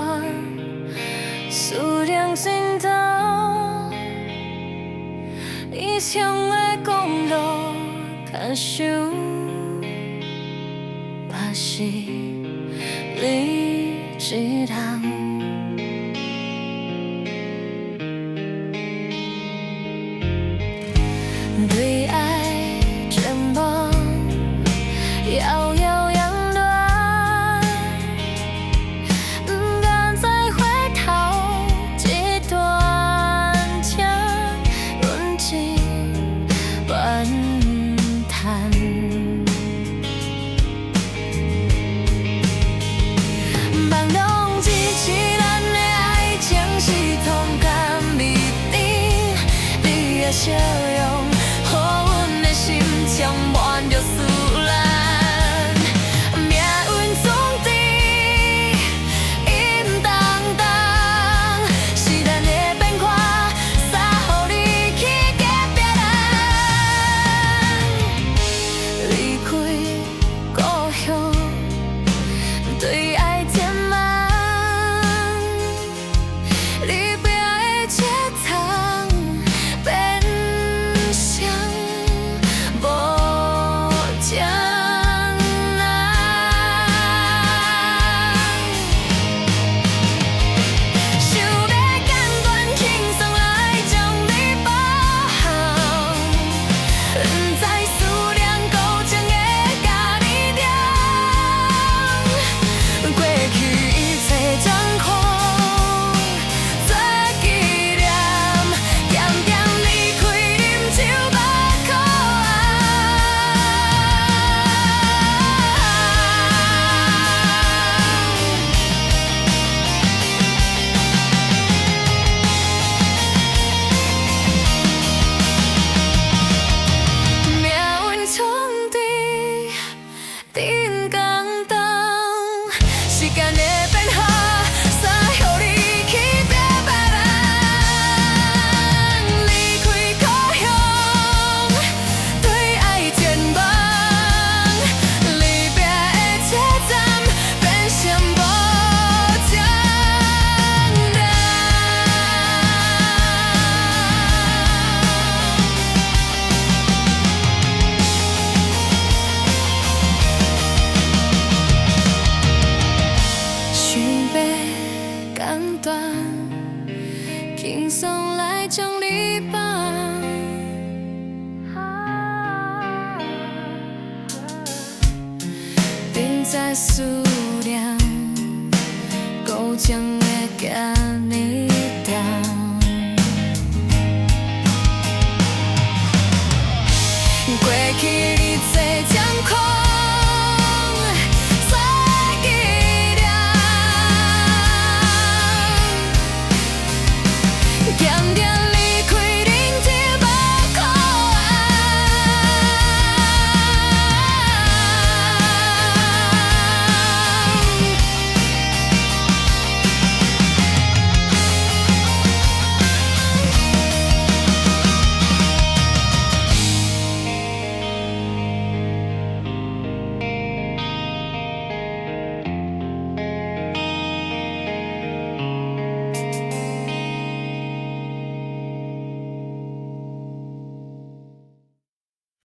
我思念心头，异乡的公路较想，嘛是你一人。对爱全部遥遥仰恋，不敢再回头，一段情论尽怨叹。放纵支持咱的爱情是痛甘蜜甜，你的笑容。充满着思念，命运创治，阴重重，是咱的变化，撒予你去隔壁人，离开故乡，对爱填满，离别的凄惨变相。轻松来将你绑，并在思念故乡的家。